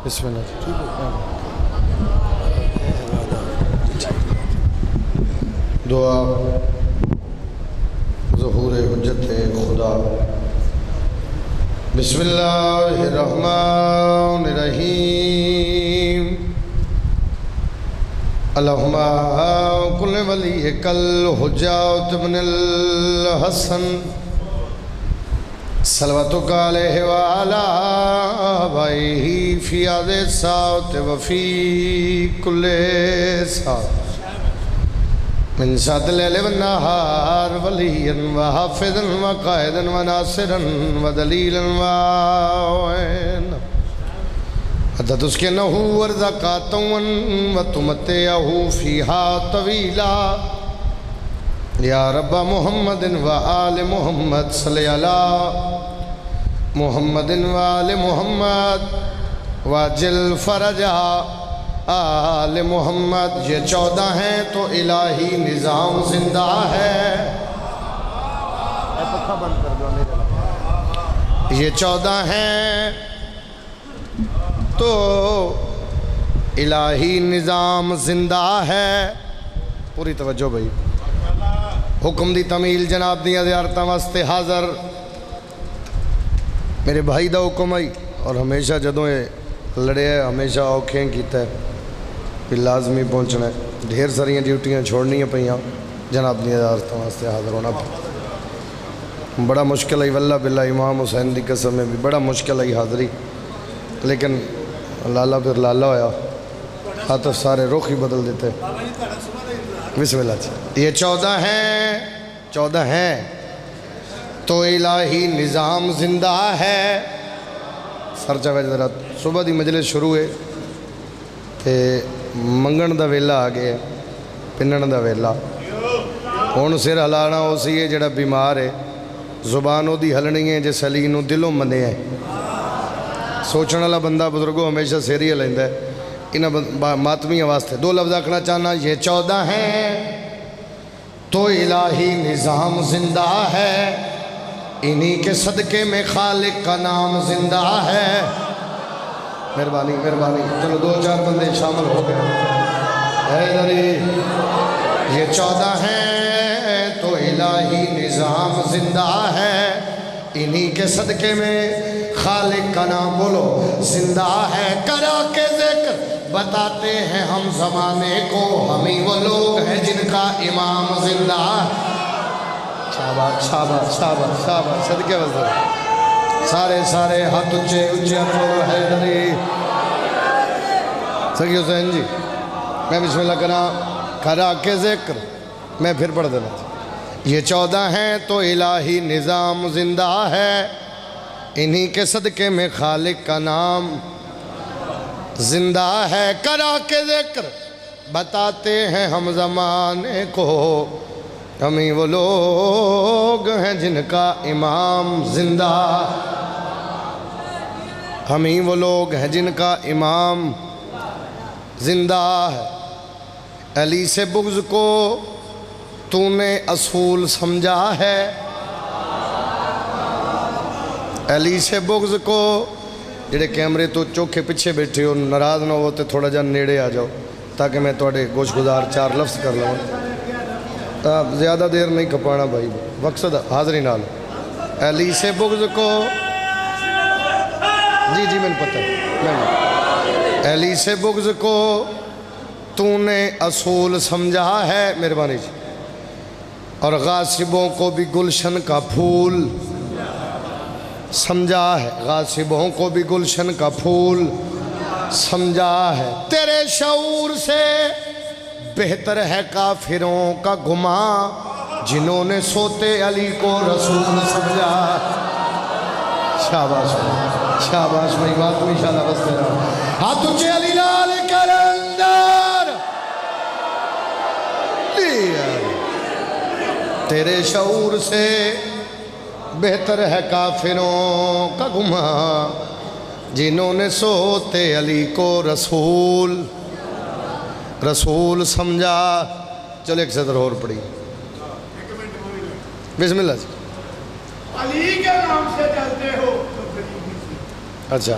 بسم اللہ دعا ظہور حجت خدا۔ بسم اللہ الرحمن الرحیم۔ اللہم کل ولیک الحجۃ بن الحسن صلواتک علیہ وعلی آبائہ فی هذه الساعة وفی کل ساعة من ساعة الليل والنهار وليا وحافظا وقائدا وناصرا ودليلا وعينا حتى تسكنه ورزقا وتمتعه فيها طويلا یا رب محمد وآل محمد صلی علی محمد وآل محمد واجل فرجا آل محمد۔ یہ 14 ہیں تو الہی نظام زندہ ہے۔ یہ 14 ہیں تو الہی نظام زندہ ہے۔ پوری توجہ بھائی، حکم دی تمیل جناب دیا زیارتہ واسطے حاضر میرے بھائی دا حکم آئی اور ہمیشہ جدوں یہ لڑے ہے ہمیشہ اوکھیں کیتا ہے کہ لازمی پہنچنا ہے۔ ڈھیر ساریاں ڈیوٹیاں چھوڑنی ہیں پہیاں جناب دیا زیارتہ واسطے حاضر ہونا بڑا مشکل ہے واللہ باللہ۔ امام حسین دی قسم میں بھی بڑا مشکل ہے حاضری، لیکن لالا پھر لالا ہویا، عاطف سارے رخ ہی بدل دیتے۔ بسم اللہ جی۔ یہ 14 ہیں تو الہی نظام زندہ ہے۔ سر چاہے ذرا صبح دی مجلس شروع ہے تے منگن دا ویلا آ گیا، پنن دا ویلا۔ ہن سر ہلانا ہو سی ہے جڑا بیمار ہے، زبان ہو دی ہلنی ہے جس علی نو دلوں منے ہے۔ سوچن والا بندہ بزرگوں ہمیشہ سیر ہی لیندا ہے۔ انہاں ماتمیاں واسطے 2 لفظ آکھنا چاہنا، یہ 14 ہیں تو الہی نظام زندہ ہے، انہی کے صدقے میں خالق کا نام زندہ ہے۔ مہربانی مہربانی، چلو 2-4 بندے شامل ہو گئے۔ یہ 14 ہیں تو الہی نظام زندہ ہے، انہی کے صدقے میں خالق کا نام بولو زندہ ہے۔ کرا کے ذکر بتاتے ہیں ہم زمانے کو، ہمیں وہ لوگ ہیں جن کا امام زندہ ہے۔ شاباش شاباش شاباش شاباش، صدقے وزر سارے ہاتھ اچھے اپنو حیدری سکی حسین جی۔ میں بسم اللہ کرا کے ذکر میں پھر پڑھ دینا۔ یہ 14 ہیں تو الہی نظام زندہ ہے، انہی کے صدقے میں خالق کا نام زندہ ہے۔ کرا کے ذکر بتاتے ہیں ہم زمانے کو، ہمیں وہ لوگ ہیں جن کا امام زندہ، ہمیں وہ لوگ ہیں جن کا امام زندہ ہے۔ علی سے بغض کو تو نے اصول سمجھا ہے، علی سے بغض کو جڑے کیمرے تو چوکھے پیچھے بیٹھے ہو ناراض نہ ہوتے، تھوڑا جا نیڑے آ جاؤ تاکہ میں توڑے گوش گزار 4 لفظ کر لوں۔ زیادہ دیر نہیں کھپانا بھائی، مقصد حاضری نال۔ علی سے بغض کو جی میں پتہ ہے، علی سے بغض کو تو نے اصول سمجھا ہے، مہربانی جی، اور غاصبوں کو بھی گلشن کا پھول سمجھا ہے، غاصبوں کو بھی گلشن کا پھول سمجھا ہے۔ تیرے شعور سے بہتر ہے کافروں کا گمان، جنہوں نے سوتے علی کو رسول سمجھا۔ شاباش شاباش بھائی، بات میں انشاءاللہ بس تیرا ہاتھ اچھے علی لال کلندر تیرے شعور سے بہتر ہے کافروں کا گمان، جنہوں نے سوتے علی کو رسول سمجھا۔ چلو ایک صدر اور پڑھی، بسم اللہ جی۔ علی کے نام سے چلتے ہو۔ اچھا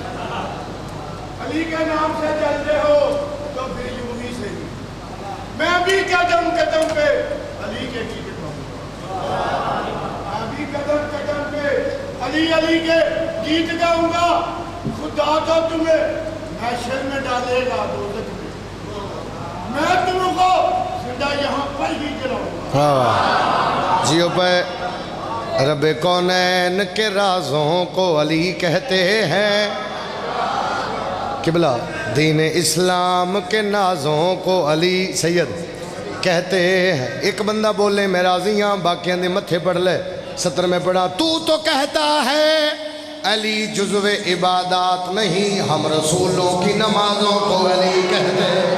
علی کے نام سے چلتے ہو تو پھر یوں ہی سے ہی میں بھی قدم قدم پہ علی کے گیت گاؤں گا، میں بھی قدم قدم پہ علی علی کے گیت گاؤں گا۔ خدا تو تمہیں محشر میں ڈالے گا دوزخ میں تم کو زندہ یہاں پر ہی جلاؤں گا۔ جیو پہ رب کونین کے رازوں کو علی کہتے ہیں، قبلہ دین اسلام کے نازوں کو علی سید کہتے ہیں۔ ایک بندہ بولے میں راضیاں، باقیاں دے متھے پڑھ لے، 70 میں پڑھا تو کہتا ہے علی جزو عبادات نہیں، ہم رسولوں کی نمازوں کو علی کہتے ہیں۔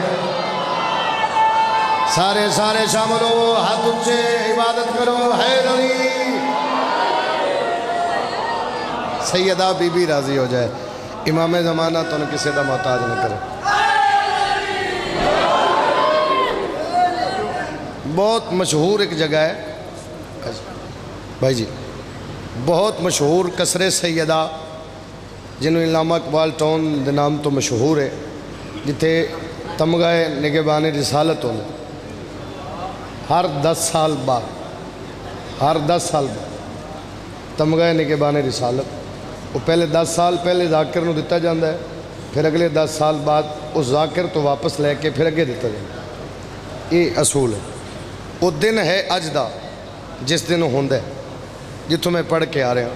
سارے شامل ہو، ہاتھ اونچے، عبادت کرو حیر علی۔ سیدہ بی بی راضی ہو جائے، امام زمانہ تو نے کسی دا محتاج نہ کرے۔ بہت مشہور ایک جگہ ہے بھائی جی، بہت مشہور قصر سیدہ، جنہوں علامہ اقبال ٹاؤن دے نام تو مشہور ہے، جتے تمغہ نگہبان رسالت ہونے ہر 10 سال بعد تمغہ نگہبان رسالت، وہ پہلے 10 سال پہلے ذاکر نو دیتا جاندہ ہے، پھر اگلے 10 سال بعد اس ذاکر تو واپس لے کے پھر اگے دیتا جاندہ ہے۔ یہ اصول ہے۔ وہ دن ہے اج دا جس دن ہوندہ ہے، جتوں میں پڑھ کے آ رہے ہیں،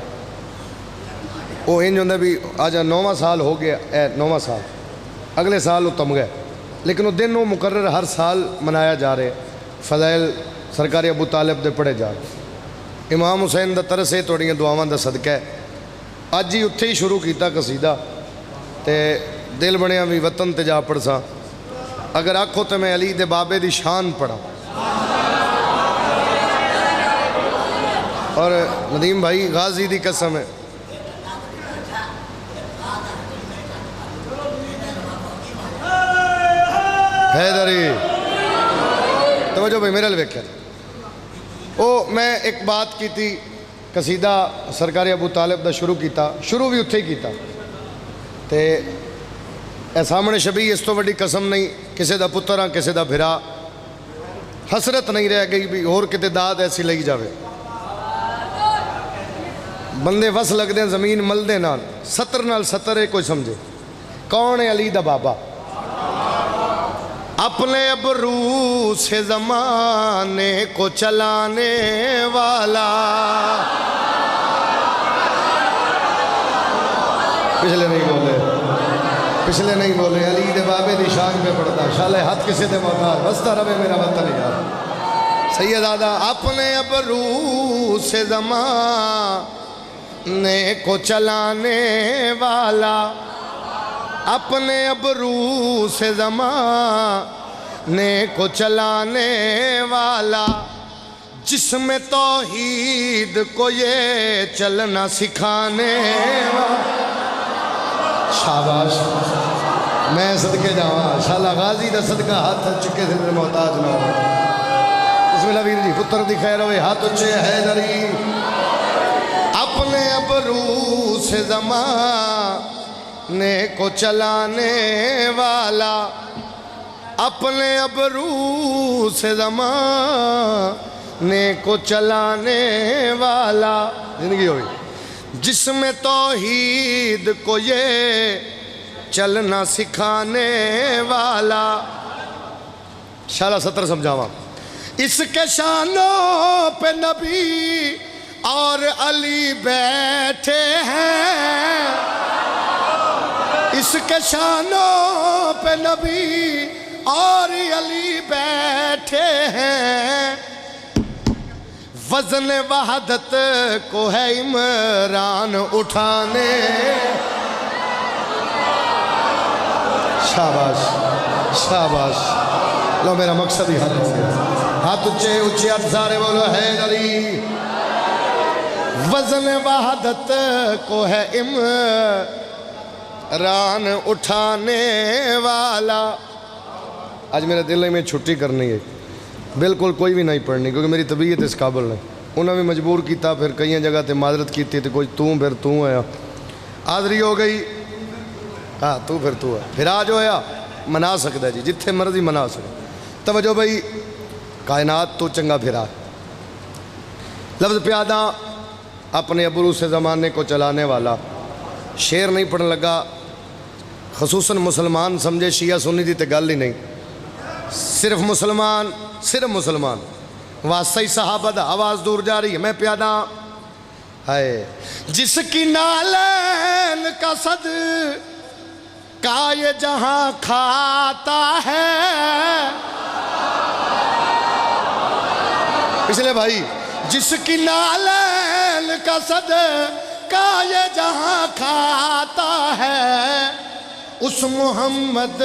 وہ انج ہوندہ بھی آج 9واں سال ہو گیا، 9واں سال اگلے سال وہ تمغہ ہے، لیکن وہ دن وہ مقرر ہر سال منایا جا رہے، فضائل سرکاری ابو طالب دے پڑھے جا رہے۔ امام حسین دا ترس ہے توڑیاں دعاواں دا صدقہ ہے۔ آج ہی اتھے ہی شروع کیتا قصیدہ تے دل بنیا بھی وطن تے جا پڑھ سا، اگر آکھو تے میں علی دے بابے دی شان پڑھا۔ اور ندیم بھائی غازی دی قسم ہے، حیدری توجہ بھائی میرے لئے کیا میں ایک بات کی تھی، قصیدہ سرکاری ابو طالب دا شروع کیتا، شروع بھی اتھے ہی کیتا تے اے سامنے شبیہ اس تو وڈی قسم نہیں، کسے دا پترہ کسے دا بھرا، حسرت نہیں رہ گئی بھی اور کتے داد ایسی لئی جاوے، بندے وس لگ دیں زمین مل دے نال، 70 نال 70 ہے کوئی سمجھے، کون ہے علی دا بابا؟ اپنے ابرو سے زمانے کو چلانے والا، پچھلے نہیں بولے علی دے بابے دی شان پہ پڑھتا، شالہ ہاتھ کسی دے محتاج، بستا رہے میرا وطن یار۔ سید آدھا اپنے ابرو سے زمانے کو چلانے والا، اپنے ابرو سے زمانے کو چلانے والا، جس میں توحید کو یہ چلنا سکھانے والا۔ شاباش، میں صدقے جاواں، شالا غازی دا صدقہ ہاتھ چکے سے محتاج نہ ہو۔ بسم اللہ ویر جی، پتر دی خیر ہوئے، ہاتھ اچھے حیدری۔ اپنے ابرو سے زمانے کو چلانے والا، اپنے ابرو سے زمانے کو چلانے والا، زندگی ہوئی، جس میں توحید کو یہ چلنا سکھانے والا۔ شالا 70 سمجھاواں، اس کے شانوں پہ نبی اور علی بیٹھے ہیں، اس کے شانوں پہ نبی اور علی بیٹھے ہیں، وزن وحدت کو ہے عمران اٹھانے۔ شاباش شاباش، لو میرا مقصد ہی حل ہو گیا، ہاتھ اچھے اچھے ہاتھ سارے بولو حیدری۔ وزن وحدت کو ہے عمران اٹھانے والا۔ آج میرے دل میں چھٹی کرنی ہے، بالکل کوئی بھی نہیں پڑھنی، کیونکہ میری طبیعت اس قابل نہیں، انہوں نے مجبور کیتا، پھر کئی جگہ تے معذرت کیتی، تو کوئی توں پھر توں آیا، حاضری ہو گئی۔ ہاں تو ہے پھرا جو ہے منا سکتا ہے جی جتھے مرضی منا سکتا. توجہ بھائی کائنات تو چنگا پھرا. لفظ پیادہ اپنے ابرو سے زمانے کو چلانے والا. شعر نہیں پڑھنے لگا خصوصاً مسلمان سمجھے شیعہ سنی دی تے گل ہی نہیں. صرف مسلمان واسطہ ہی صحابہ دا آواز دور جا رہی ہے. میں پیادہ ہے جس کی نالین کا صد کا یہ جہاں کھاتا ہے. اس لئے بھائی جس کی نالین کا صد کا یہ جہاں کھاتا ہے اس محمد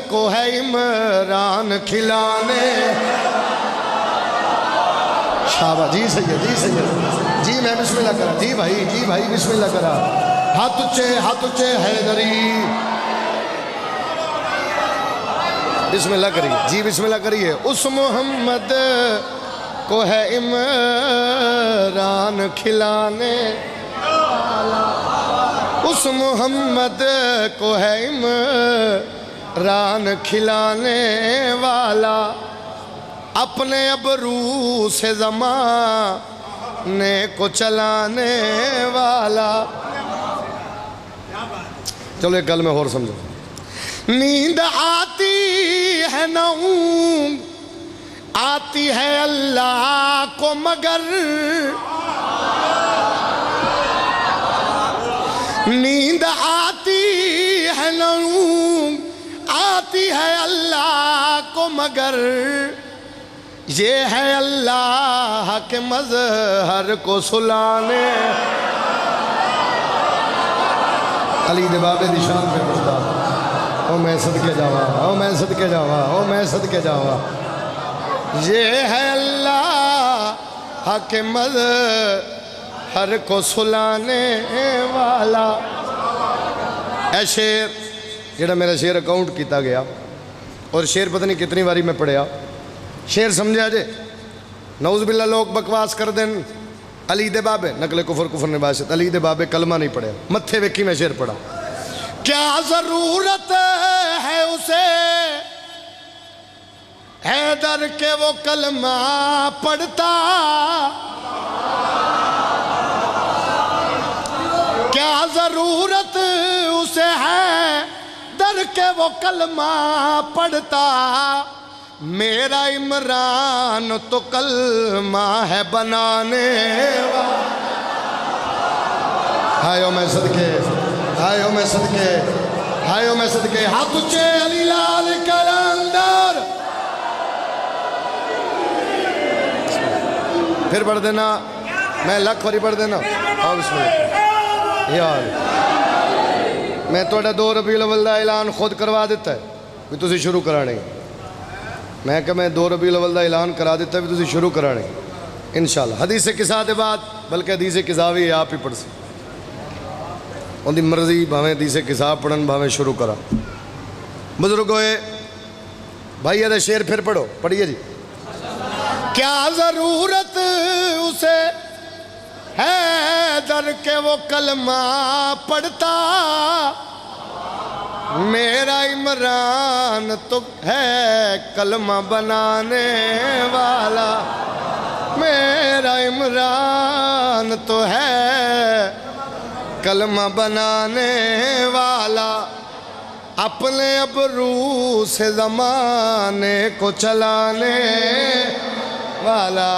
کو ہے عمران کھلانے. شابہ جی سید جی میں بسم اللہ کرا. جی بھائی بسم اللہ کرا. ہاتھ اچھے حیدری. بسم اللہ کریے جی بسم اللہ کریے. اس محمد کو ہے عمران کھلانے. اس محمد کو ہے عمران کھلانے والا اپنے ابرو سے زمانے کو چلانے والا. چلو ایک گل میں اور سمجھو. نیند آتی ہے نہ اونگ آتی ہے اللہ کو مگر نیند آتی ہے نہ اونگ آتی ہے اللہ کو مگر یہ ہے اللہ کے مظہر کو سلانے. علی دے بابے دی شان پہ پڑھتا او میں صدقے جاواں یہ ہے اللہ کے مظہر کو سلانے والا. اے شعر جڑا میرا شعر اکاؤنٹ کیتا گیا اور شعر پتہ نہیں کتنی باری میں پڑھیا. شعر سمجھا جے نعوذ باللہ لوگ بکواس کر دیں علی دے بابے نقل کفر نباشت. علی دے بابے کلمہ نہیں پڑھیا متھے ویکھی میں شعر پڑھا. کیا ضرورت ہے اسے حیدر کے وہ کلمہ پڑھتا. کیا ضرورت اسے ہے در کے وہ کلمہ پڑھتا. میرا عمران تو کلمہ ہے بنانے والا. ہائیو میں صدقے ہاتھ اچھے علی لال کلندر. پھر پڑھ دینا میں لکھ واری پڑھ دینا. بسم اللہ یار میں توڑا 2 ربیع الاول دا اعلان خود کروا دیتا ہے بھی تسی شروع کرانے. میں کہ میں 2 ربیع الاول دا اعلان کرا دیتا ہے بھی تسی شروع کرانے انشاءاللہ. حدیث قصہ دے بعد بلکہ حدیث قصہ بھی آپ ہی پڑھ سی ان دی مرضی بھاویں حدیث قصہ پڑھن بھاویں شروع کرا. بزرگ ہوئے بھائی یہ شعر پھر پڑھو پڑھیے جی. کیا ضرورت اسے ہے در کے وہ کلمہ پڑھتا. میرا عمران تو ہے کلمہ بنانے والا. میرا عمران تو ہے کلمہ بنانے والا اپنے ابرو سے زمانے کو چلانے والا.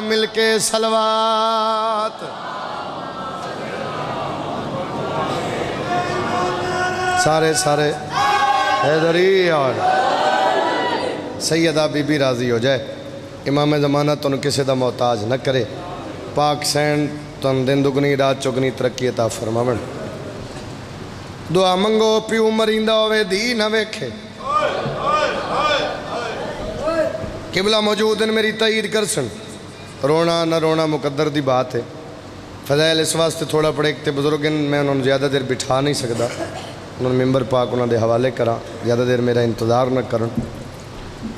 مل کے صلوات. سارے حیدری اور سیدہ بی بی راضی ہو جائے. امام زمانہ تن کسی دا محتاج نہ کرے. پاک سین تن دن دگنی رات چگنی ترقی عطا فرماون. دعا منگو پیو مریندا ہوئے دی نہ ویکھے. قبلہ موجود ان میری تائید کر سن. رونا نہ رونا مقدر دی بات ہے. فضائل اس واسطے تھوڑا پڑے تے بزرگن میں انہوں نے زیادہ دیر بٹھا نہیں سکتا. انہوں نے ممبر پاک انہوں نے حوالے کرا زیادہ دیر میرا انتظار نہ کرن.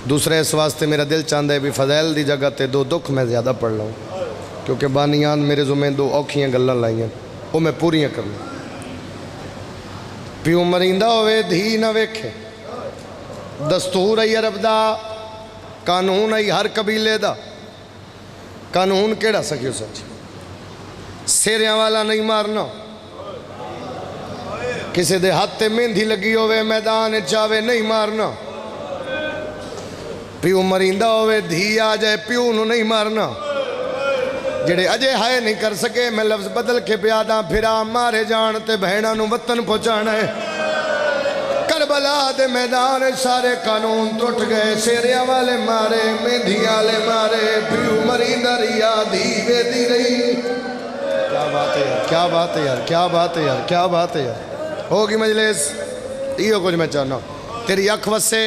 دوسرے اس واسطے میرا دل چاہتا ہے بھی فضائل دی جگہ تے 2 دکھ میں زیادہ پڑھ لوں کیونکہ بانیان میرے ذمہ 2 اوکھیاں گلاں لائیاں وہ میں پوریاں کرنا. پیو مریندا ہوئے دھی نہ ویکھے دستور ہے عرب دا قانون ہے ہر قبیلے دا قانون کیڑا سکیو سچ سیریاں والا نہیں مارنا کسی دے ہاتھ تے مہندی لگی ہوئے میدان چاوے نہیں مارنا پیو مریندا ہوئے دھی آ جائے پیو نو نہیں مارنا جڑے اجے ہائے نہیں کر سکے میں لفظ بدل کے پیادا پھرا مارے جان تے بہنہ نو وطن پہنچانا ہے کربلا دے میدان سارے قانون ٹوٹ گئے سیریاں والے مارے مہندی والے مارے پیو مریندا ریا دھی وے دی رہی کیا بات ہے یار کیا بات ہے یار کیا بات ہے یار کیا بات ہے یار ہوگی مجلس یہ کچھ میں چاہنا تیری اکھ وسے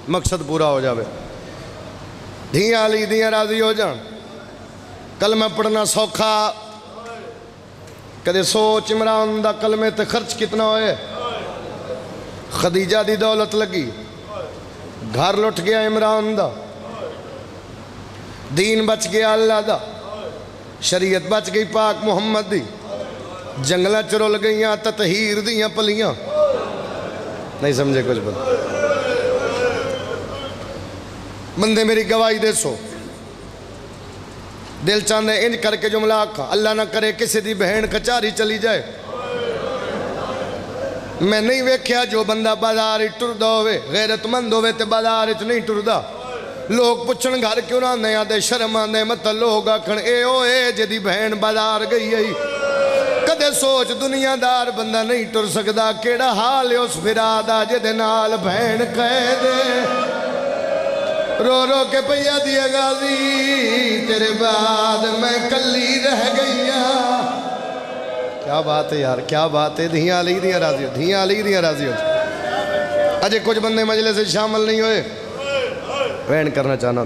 مقصد پورا ہو جاوے دھیاں علی دھیاں راضی ہو جان کلمہ پڑھنا سوکھا کدے سوچ عمران دا کلمے تے خرچ کتنا ہوئے خدیجہ دی دولت لگی گھر لٹ گیا عمران دا دین بچ گیا اللہ دا شریعت بچ گئی پاک محمد دی جنگلہ چرول گئیاں تطہیر دیاں پلیاں نہیں سمجھے کچھ بندے میری گواہی دے سو دل چاندے انج کر کے جملہ آکھا اللہ نہ کرے کسی دی بہن کچاری چلی جائے میں نہیں ویکھیا جو بندہ بازار ٹردہ ہوئے غیرت مند ہوئے تے بازار نہیں ٹردہ لوگ پچھن گھر کیوں نہ نیا دے شرم آنے مت لوگ آکھن اے او اے جدی بہن بازار گئی ہے کدے سوچ دنیا دار بندہ نہیں ٹر سکدا کیڑا حال ہے اس فرادا جدے نال بہن کہہ دے رو رو کے پیا دیا غازی تیرے بعد میں کلی رہ گئیا کیا بات ہے یار کیا بات ہے دھیاں علی دھیاں راضی ہو دھیاں علی دھیاں راضی ہو اجے کچھ بندے مجلس سے شامل نہیں ہوئے وین کرنا چاہنا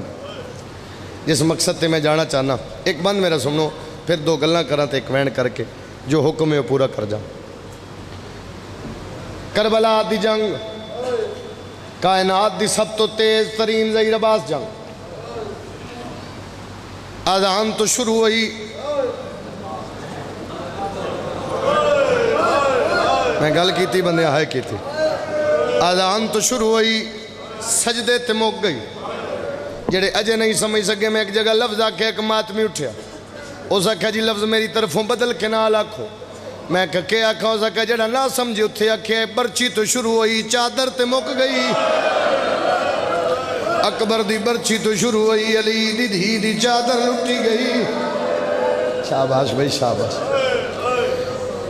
جس مقصد تے میں جانا چاہنا ایک بند میرا سنو پھر دو گلنا کرنا تے ایک وین کر کے جو حکم ہے وہ پورا کر جا کربلا دی جنگ کائنات دی سب تو تیز ترین زہر آباز جنگ اذان تو شروع ہوئی میں گل کی تھی بندے آئے کی تھی اذان تو شروع ہوئی سجدے تے موک گئی جڑے اجے نہیں سمجھ سکے میں ایک جگہ لفظ آکھے ایک ماتمی اٹھیا اس آکھا جی لفظ میری طرفوں بدل کے نال آکھو میں کہ آکھا اس آکھا جڑا نہ سمجھے اتھے آکھے برچی تو شروع ہوئی چادر تے موک گئی اکبر دی برچی تو شروع ہوئی علی دی دھی دی چادر لٹی گئی شاباش بھائی شاباش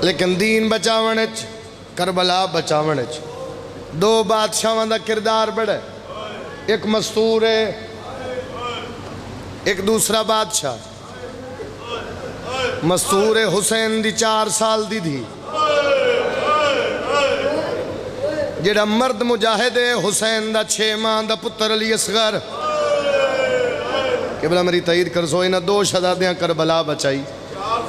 لیکن دین بچاونچ کربلا بچاونچ دو بادشاہاں دا کردار بڑھے ایک مستور ہے ایک دوسرا بادشاہ مستور حسین دی 4 سال دی تھی جڑا مرد مجاہد حسین دا 6 ماہ دا پتر علی اصغر کہ بلا میری تائید کر سو انہاں 2 شہزادیاں کربلا بچائی 4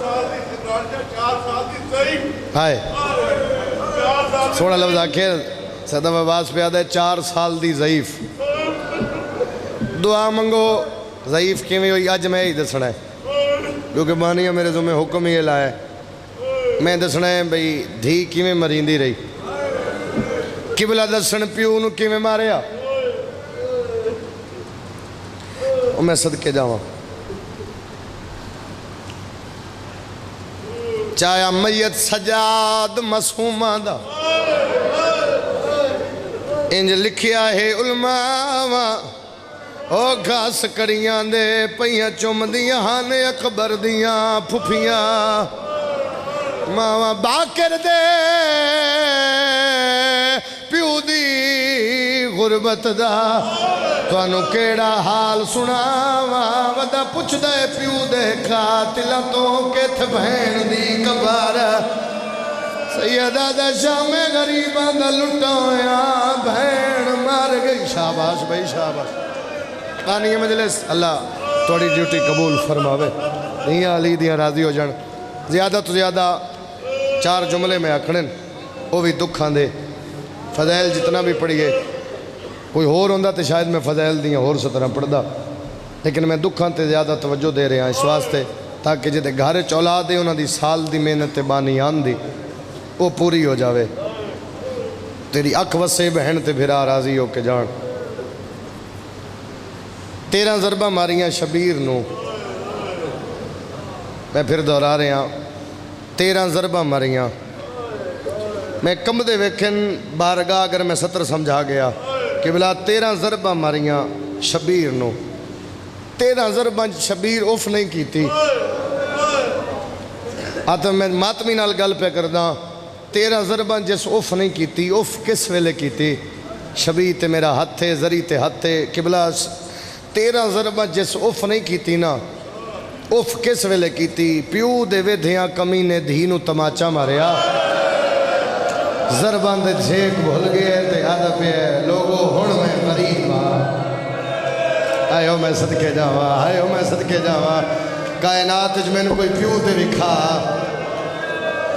سال دی ہائے سوڑا لفظ آکھے صدم عباس پہ آدھے 4 سال دی ضعیف دعا منگو ضعیف کیویں ہوئی اج میں ہی دسنا ہے کیونکہ بانیہ میرے ذمہ حکم ہی لائے میں دسنا ہے بھئی دھی کیویں مریندی رہی قبلہ دسن پیو نو کیویں ماریا اور میں صدقے جاواں چایا میت سجاد مسحومہ دا انج لکھیا ہے علماء او گھاس کڑیاں دے پہیاں چم دیاں ہانے اکبر دیاں پھپیاں ماما باکر دے پیو دی غربت دا تو انو کیڑا حال سناوا ودا پچھ دے پیو دے قاتلہ تو کت بہن دی کبارا سیدہ دا شام غریبہ دا لٹایا بہن مار گئی شاباش بھائی شاباش قانی مجلس اللہ توڑی ڈیوٹی قبول فرماوے دیاں علی دیاں راضی ہو جان زیادہ تو زیادہ 4 جملے میں آکھنن وہ بھی دکھاں دے فضائل جتنا بھی پڑھیے کوئی اور ہوندہ تے شاید میں فضائل دیاں اور سترہ پڑھ دا لیکن میں دکھاں تے زیادہ توجہ دے رہے ہیں اس واسطے تاکہ جتے گھارے چولاد دے انہاں دی سال دی محنت بانی آن دی وہ پوری ہو جاوے تیری اکھ وسے بہن تے بھرا راضی ہو کے جان 13 ضربہ ماریاں شبیر نو میں پھر دہرا رہا 13 ضربہ ماریاں میں کم دے ویکھن بارگاہ اگر میں 70 سمجھا گیا کہ بلا 13 ضربہ ماریاں شبیر نو 13 ضربہ شبیر اف نہیں کیتی آتا میں ماتمی نال گل پہ کردہ 13 ضربہ جس اف نہیں کیتی اف کس ویلے کیتی شبیر تے میرا ہاتھ تھے زری تے ہاتھ تھے کہ بلا 13 ضربہ جس اف نہیں کیتی نا اف کس ویلے کیتی پیو دے ویدھیاں کمینے دھینو تماچا ماریا ضربان دے جھیک بھول گئے تے آدھا پہ لوگو ہن میں غریب آئے ہو میں صدقے جاواں آئے ہو میں صدقے جاواں کائنات جو میں نے کوئی پیو دے وکھا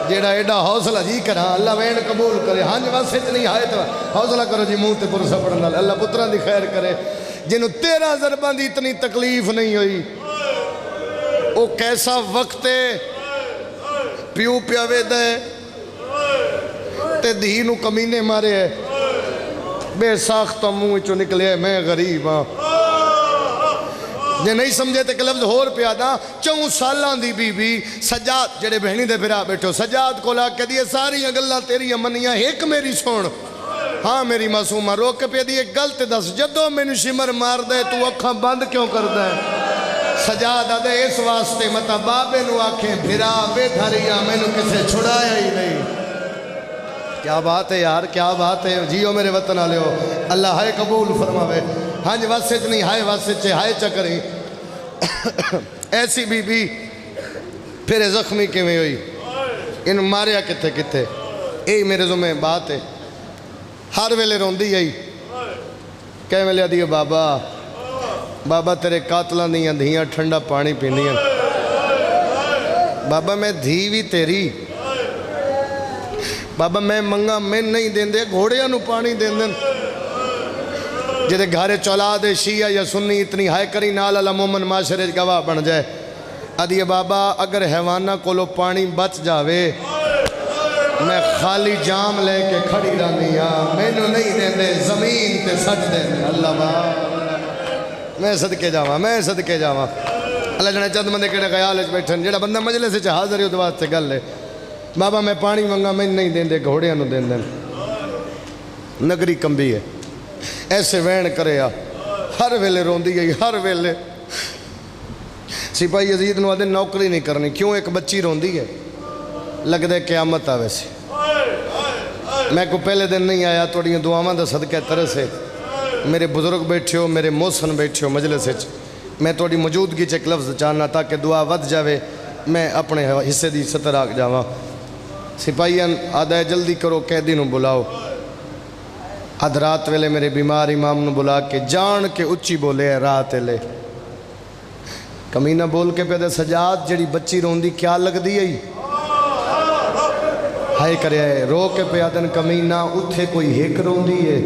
جیڑا ایڈا حوصلہ جی کرا اللہ وین قبول کرے ہاں جو واسے نہیں آئے تو حوصلہ کرو جی منہ تے پرسا پڑھنا اللہ پتران دی خیر کرے جنہوں 13 ضربان دی اتنی تکلیف نہیں ہوئی او کیسا وقت ہے پیو پیاوے دے تے دھینو کمینے مارے ہے بے ساختہ منہ چو نکلے ہے میں غریب ہاں جے نہیں سمجھے تے کہ لفظ ہور پیادا 4 سالان دی بی بی سجاد جڑے بہنی دے پھرا بیٹھو سجاد کو لا کے دیئے ساری انگلہ تیری امنیاں ایک میری سون ہاں میری معصومہ روک پہ دیئے گلت دس جدو میں نے شمر مار دے تو اکھاں بند کیوں کر دے سجاد آدھے اس واسطے مطا بابے نو آنکھیں بھرا بے دھریا میں نے کسے چھڑایا ہی نہیں کیا بات ہے یار کیا بات ہے جیو میرے وطن آلے ہو اللہ ہائے قبول فرماوے ہاں جی واسط نہیں ہائے واسط چے ہائے چکری ایسی بی بی پھر زخمی کیویں ہوئی ان ماریا کتے کتے اے میرے زمیں بات ہے ہر ویلے روندی آئی کہہ ویلے دیئے بابا بابا تیرے قاتلان دیاں دھیاں ٹھنڈا پانی پیندیاں بابا میں دھیوی تیری بابا میں منگا میں نہیں دین دے گھوڑیاں نو پانی دین دن جدے گھارے چولا دے شیعہ یا سنی اتنی ہائے کری نال اللہ مومن معاشرے گواہ بن جائے ادھیے بابا اگر حیوانہ کو لو پانی بچ جاوے میں خالی جام لے کے کھڑی رہنی ہاں میں نو نہیں دین دے زمین تے سٹ دین دے اللہ بابا میں صدقے جاواں میں صدقے جاواں اللہ جنے چند مندے کڑے خیال ہے بیٹھن جڑا بندہ مجلے سے حاضر ہی ادوات سے گل لے بابا میں پانی منگا میں نہیں دین دے گھوڑیاں نو دین دین نگری کمبی ہے ایسے وین کرے ہر ویلے روندی گئی ہر ویلے سپاہی یزید نو آدھے نوکری نہیں کرنی کیوں ایک بچی روندی ہے لگ دے قیامت آوے سے میں کو پہلے دن نہیں آیا توڑیاں دعاواں دا صدقہ طرح سے میرے بزرگ بیٹھے ہو میرے محسن بیٹھے ہو مجلس سے میں توڑی موجودگی چیک لفظ چاہنا تاکہ دعا ود جاوے میں اپنے حصے دی ستر آگ جاواں سپاہیان آدھے جلدی کرو قیدی نو بلاؤ آدھ رات ویلے میرے بیمار امام نو بلا کے جان کے اچھی بولے ہے رات لے کمینہ بول کے پیدے سجاد جڑی بچی روندی کیا لگ دی ہے ہائے کرے ہے رو کے پیادن کمینہ اتھے کوئی ہیک روندی ہے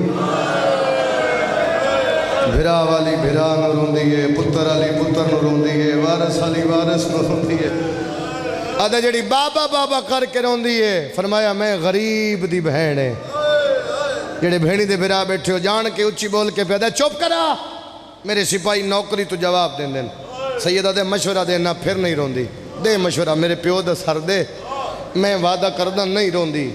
بھرا والی بھرا نو روندی ہے پتر والی پتر نو روندی ہے وارث والی وارث نو روندی ہے آدھا جڑی بابا بابا کر کے روندی ہے فرمایا میں غریب دی بہن ہے جڑے بھینی دے بھرا بیٹھے ہو جان کے اچھی بول کے پیدا چپ کرا میرے سپاہی نوکری تو جواب دین دین سیدہ دے مشورہ دینا پھر نہیں روندی دے مشورہ میرے پیو دے سر دے میں وعدہ کردہ نہیں روندی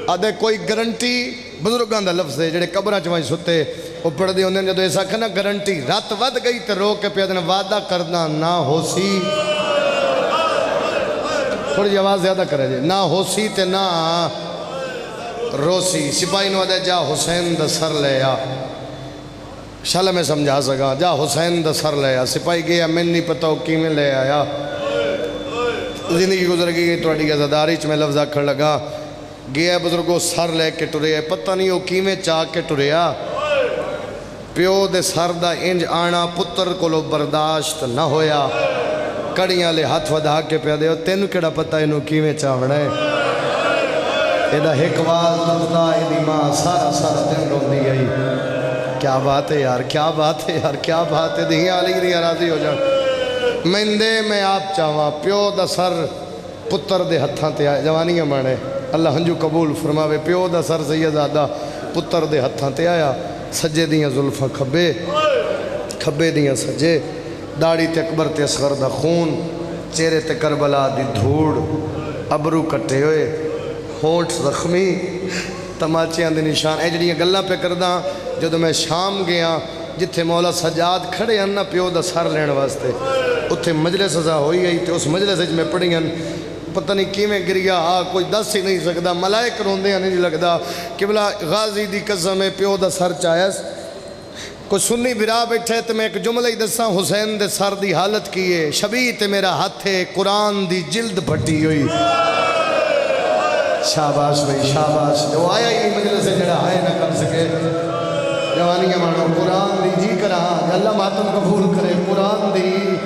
آدھے کوئی گرنٹی بزرگان دا لفظ ہے جڑے قبرہ چوائیں ستے وہ پڑھ دی ہوندے جدو ایسا کھنا گرنٹی رات ود گئی تے رو کے پیدا وعدہ کردہ نہ ہو سی تھوڑی جی آواز زیادہ کرے جی نہ ہو سی تے نہ روسی سپاہی نو آدھے جا حسین دا سر لے آ شالا میں سمجھا سکا جا حسین دا سر لے آ سپاہی گیا میں نہیں پتا ہو کی میں لے آیا زندگی گزر گئی توڑی عزاداری چ میں لفظ آکھن لگا گیا بزرگو سر لے کے ٹریا پتہ نہیں ہو کی میں چاہ کے ٹریا پیو دے سر دا انج آنا پتر کو لو برداشت نہ ہویا کڑیاں لے ہاتھ ودھا کے پیا دے تینو کیڑا پتہ انہوں کی میں چاہ ہے ایدہ ایک واز لفظہ ایدی ماں سارا سارا دن رو دی گئی کیا بات ہے یار کیا بات ہے یار کیا بات ہے دہیاں علی گری راضی ہو جان مندے میں آپ چاہواں پیو دا سر پتر دے ہتھاں تے آئے جوانیاں مانے اللہ ہنجو قبول فرماوے پیو دا سر سیدادہ پتر دے ہتھاں تے آیا سجے دیاں زلفاں کھبے کھبے دیاں سجے داڑھی تے اکبر تے اصغر دا خون چہرے تے کربلا دی دھوڑ ابرو کٹے ہوئے ہونٹ زخمی تماچیاں دے نشان اے جڑیاں گلاں پہ کرداں جدوں میں شام گیا جتھے مولا سجاد کھڑے ہیں نا پیو دا سر لین واسطے اتھے مجلس سزا ہوئی گئی تے اس مجلس وچ میں پڑھی ہیں پتہ نہیں کیویں گریا کوئی دس ہی نہیں سکدا ملائک روندے ہیں نہیں لگدا قبلہ غازی دی قسم ہے پیو دا سر چاہیس کوئی سنی برا بیٹھے تو میں ایک جملہ ہی دساں حسین دے سر دی حالت کی ہے شبی تے میرا ہاتھ ہے قرآن دی جلد پھٹی ہوئی شاباش بھائی شاباش جو آیا ہی نہیں مجلس سے جڑا آئے نہ کر سکے جوانیاں مانو قرآن دی جی کرا اللہ ماتم قبول کرے قرآن دی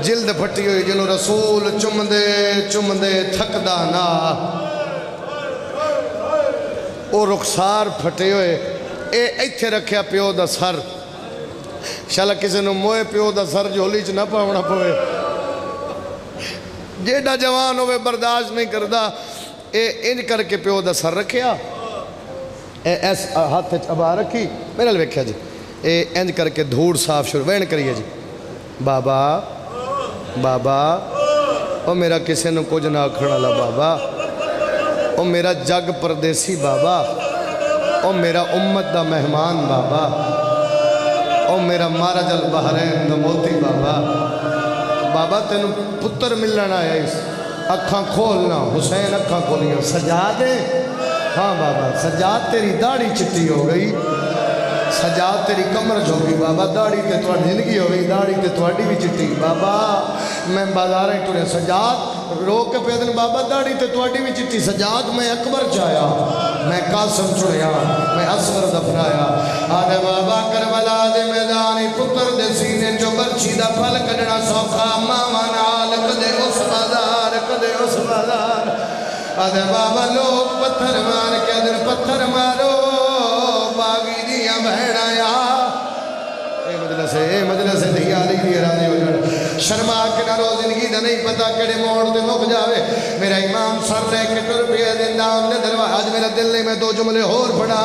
جلد پھٹی ہوئی جنہوں رسول چمدے تھکدا نا او رخسار پھٹے ہوئے اے ایتھے رکھیا پیو دا سر شالا کسی نو موئے پیو دا سر جھولی چ نہ پاونا پوے جیڑا جوان ہوئے برداشت نہیں کردا اے انج کر کے پیو دا سر رکھیا اے ایس ہاتھ ابا رکھی میرے لئے ویکھیا جی اے انج کر کے دھوڑ صاف شروع وین کریے جی بابا بابا او میرا کسی نو کچھ نہ کھڑا لا بابا او میرا جگ پردیسی بابا او میرا امت دا مہمان بابا او میرا مارج البحرین دا موتی بابا بابا تینو پتر ملنا ہے اس اکھاں کھولنا حسین اکھاں کھولیاں سجاد ہے ہاں بابا سجاد تیری داڑھی چٹی ہو گئی سجاد تیری کمر جھوگی بابا داڑھی تے توڑی زندگی ہو گئی داڑھی تے توڑی بھی چٹی بابا میں بازاریں ٹورے سجاد رو کے پیدن بابا داڑھی تے توڑی بھی چٹی سجاد میں اکبر چایا میں قاسم چڑیا میں اصغر دفنایا آدھے بابا کربلا دے میدانی پتر دے سینے جو برچی دا پھل کڑنا سوکھا ماما نال کدے اس بازار آدھے بابا لوگ پتھر مار کے دن پتھر مارو باغی دیاں بہنایا اے مجلس دیا دی راضی ہو جڑ شرما کے نہ رو زندگی دا نہیں پتا کڑے موڑ دے مک جاوے میرا امام سر لے کے ٹر پیا دندان دے دروازے آج میرا دل نہیں میں دو جملے اور پڑھا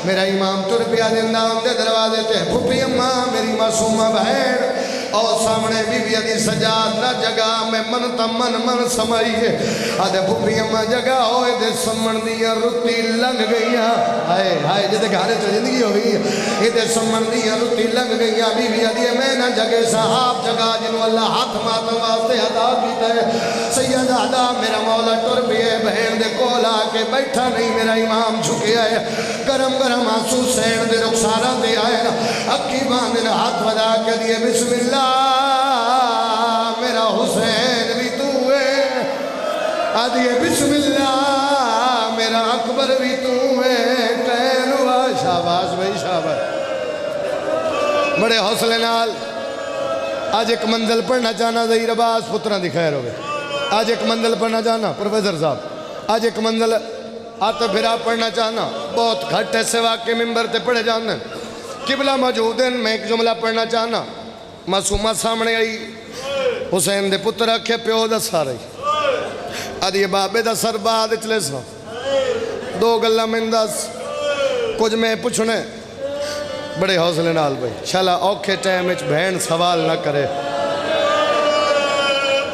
میرا امام ٹر پیا دندان دے دروازے تے پھپھی اماں میری معصومہ بہن اور سامنے بی بی دی سجاد نہ جگہ میں من سمائیے آدھے پھپھی اماں جگہ ہوئے دے سمن دیا رتی لنگ گئیاں ہائے جدے گھارے تو زندگی ہو گئی یہ دے سمن دیا رتی لنگ گئیاں بی بی دی میں نہ جگہ صحاب جگہ جنہوں اللہ ہاتھ ماتم واسطے عطا کیتا ہے سید عدا میرا مولا ٹر پیے بہن دے کولا کے بیٹھا نہیں میرا امام جھکے آئے گرم گرم آنسو سین دے رخسارہ دے آئے اکی باندھن ہاتھ ودا کے دیے بسم اللہ میرا حسین بھی تو ہے آدھیے بسم اللہ میرا اکبر بھی تو ہے کہن ہوا شاباش بھائی شاباش بڑے حوصلے نال آج ایک منزل پڑھنا چاہنا ظہیر عباس پتران دی خیر ہوئے آج ایک منزل پڑھنا چاہنا پروفیسر صاحب آج ایک منزل آتا پھرا پڑھنا چاہنا بہت گھٹ ایسے واقعے ممبر تے پڑھے جانا قبلہ موجود ہیں میں ایک جملہ پڑھنا چاہنا معصومہ سامنے آئی حسین دے پتر رکھے پیو دا سار آئی آدھی بابے دا سر بعد اچلے سا دو گلہ مندس کچھ میں پوچھنے بڑے حوصلے نال بھائی شالا اوکھے ٹائم اچ بہن سوال نہ کرے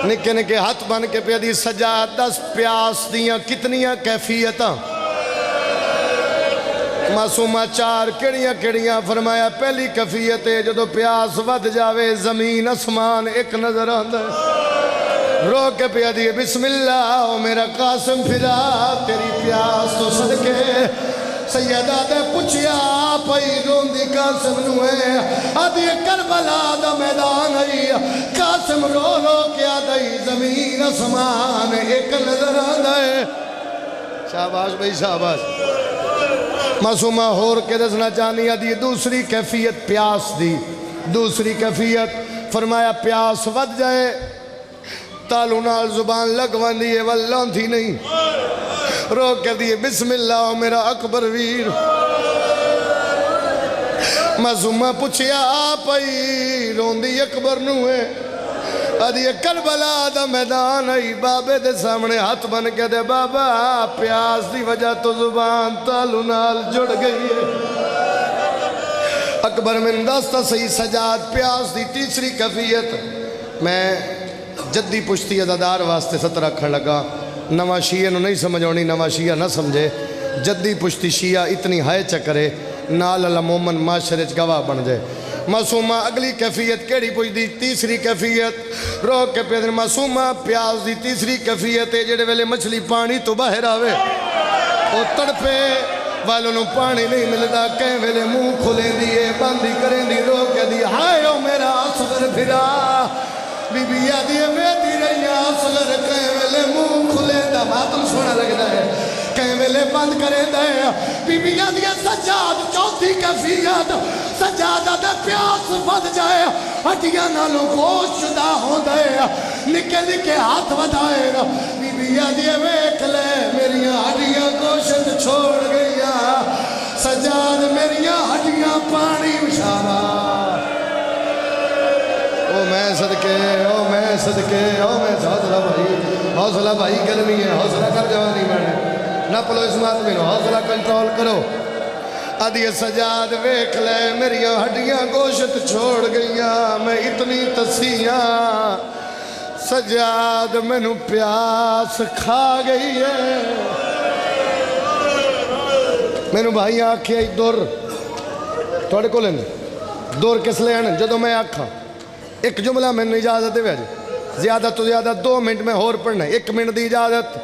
نکے نکے ہاتھ بن کے پہ دی سجاد دس پیاس دیاں کتنیاں کیفیتاں معصومہ چار کڑیاں فرمایا پہلی کیفیت ہے جدو پیاس ود جاوے زمین اسمان ایک نظر آندہ ہے رو کے پہ دی بسم اللہ او میرا قاسم پھرا تیری پیاس تو صدقے سیدہ دے پچھیا پئی روندی قاسم نوے آدھی کربلا دا میدان آئی قاسم رو کیا دائی زمین اسمان ایک نظر آدھائے شاباش بھائی شاباش معصومہ ہور کے دسنا چاہنی آدھی دوسری کیفیت پیاس دی دوسری کیفیت فرمایا پیاس ود جائے تالو نال زبان لگوان دیئے واللون تھی نہیں رو کے دیئے بسم اللہ میرا اکبر ویر معصومہ پوچھیا پئی روندی اکبر نوے ادھی کربلا دا میدان آئی بابے دے سامنے ہاتھ بن کے دے بابا پیاس دی وجہ تو زبان تالو نال جڑ گئی ہے اکبر من داستہ صحیح سجاد پیاس دی تیسری کیفیت میں جدی پشتی عزادار واسطے ست رکھن لگا نواں شیعہ نو نہیں سمجھ آنی نواں شیعہ نہ سمجھے جدی پشتی شیعہ اتنی ہائے چکرے نال اللہ مومن معاشرے گواہ بن جائے معصومہ اگلی کیفیت کیڑی پوچھ دی تیسری کیفیت روک کے پیدر معصومہ پیاز دی تیسری کیفیت ہے جڑے ویلے مچھلی پانی تو باہر آوے او تڑپے والوں نو پانی نہیں ملدا کہیں ویلے منہ کھلیں دیئے باندھی کریں دی روک کے دی ہائے او میرا اصغر پھرا بی بی آدھی ویدی رہی اصغر کہیں ویلے منہ کھلیں دا باتم سونا لگتا ہے کہیں ویلے بند کریں دے بی بی آدھی سجاد چوتھی کیفیت سجادہ دے پیاس بد جائے ہٹیاں نالوں گوشت جدا ہو دے نکے نکے ہاتھ بدائے بی بی آدھی ویک لے میریاں ہٹیاں گوشت چھوڑ گیا سجاد میریاں ہٹیاں پانی اشارہ او میں صدقے او میں صدقے او میں حوصلہ بھائی گرمی ہے حوصلہ کر جوانی میں نہ پلو اس بات میں حوصلہ کنٹرول کرو ادھی سجاد ویکھ لے میریاں ہڈیاں گوشت چھوڑ گئیاں میں اتنی تسیاں سجاد مینوں پیاس کھا گئی ہے مینوں بھائی آکھے دور تھوڑے کو لینے دور کس لے آنے جدو میں آکھا ایک جملہ میں اجازت دے ویجے زیادہ تو زیادہ 2 منٹ میں اور پڑھنا 1 منٹ دی اجازت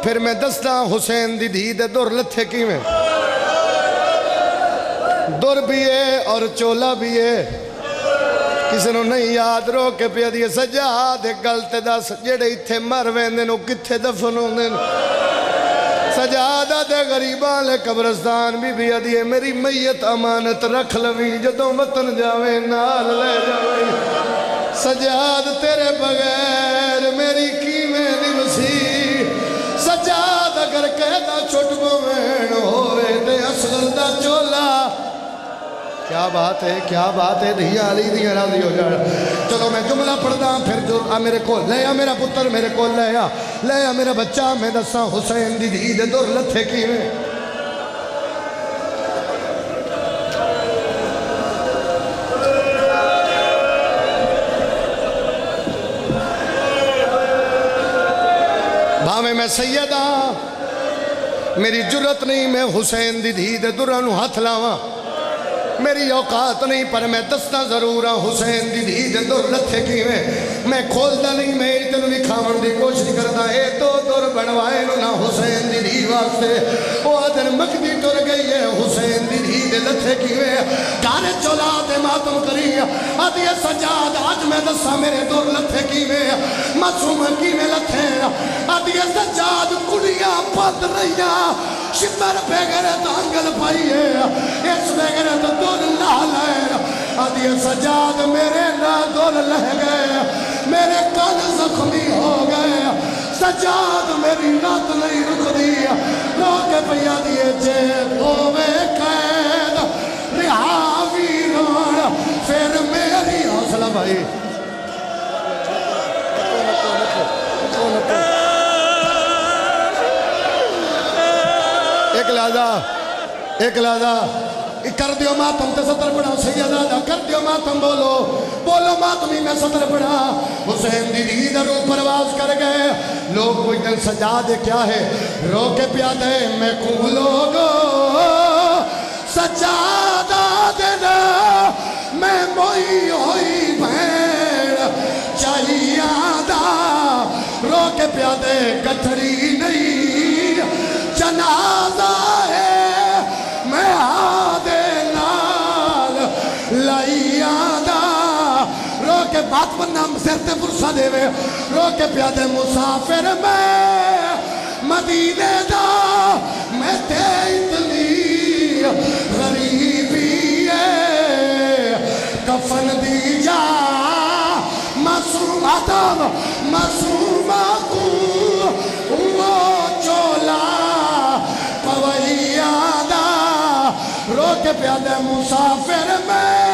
پھر میں دستا حسین دی دھی دے دور لتھے کی میں دور بھی ہے اور چولا بھی ہے کسی نو نہیں یاد رو کے پیا دیئے سجاد گلتے دس جڑے اتھے مر ویندے نو کتھے دفن ہوندے نو سجادہ دے غریبان لے قبرستان بھی بھی دیئے میری میت امانت رکھ لوی جدوں وطن جاوے نال لے جاوے سجاد تیرے بغیر میری کیویں نوسی سجاد اگر کہتا چھوٹ بوین ہوئے دے اصغر دا چولا کیا بات ہے دھیا علی دھیا راضی ہو جائے چلو میں جملہ پڑھتا ہوں پھر جو میرے کو لے آ میرا پتر میرے کو لے آ میرا بچہ میں دسا حسین دی دھی دے دور لتھے کی میں بھاوے میں سیدہ میری جرت نہیں میں حسین دی دھی دے دورانو ہاتھ لاواں میری اوقات نہیں پر میں دستا ضرور ہوں حسین دی دھی دے دور لتھے کی میں کھولتا نہیں میں اتنو بھی کھاون دی کوشش کرتا اے تو دور بڑھوائے نہ حسین دی دھی واسطے وہ آدھر مکدی ٹر گئی ہے حسین دی دھی دے لتھے کی گانے چولا دے ماتم کری آدھی سجاد آج میں دستا میرے دور لتھے کی معصوم کی میں لتھے آدھی سجاد کڑیاں پت رہیا شمر بغیر دانگل پائی ہے اس بغیر تو دور لال ہے آدھی سجاد میرے نہ دور لہ گئے میرے کان زخمی ہو گئے سجاد میری رات نہیں رک دی روک پیا دیئے جیب ہوئے قید رہا ویران پھر میری حوصلہ بھائی ایک لحظہ کر دیو ماتم تے سطر پڑھا سیدہ کر دیو ماتم بولو ماتمی میں سطر پڑھا حسین دی دھی در پرواز کر گئے لوگ کوئی دن سجادے کیا ہے رو کے پیادے میں کو لوگو سجادہ دینا میں موئی ہوئی بھیڑ چاہیے دا رو کے پیادے کٹھری نہیں جنازہ ہے میں آدھے نال لائیاں دا رو کے بات بننا سرتے فرصہ دے وے رو کے پیادے مسافر میں مدینے دا میں تے اتنی غریبی ہے کفن دی جا معصوم آدم معصوم آدم وہ چولا پوئیاں دا رو کے پیادے مسافر میں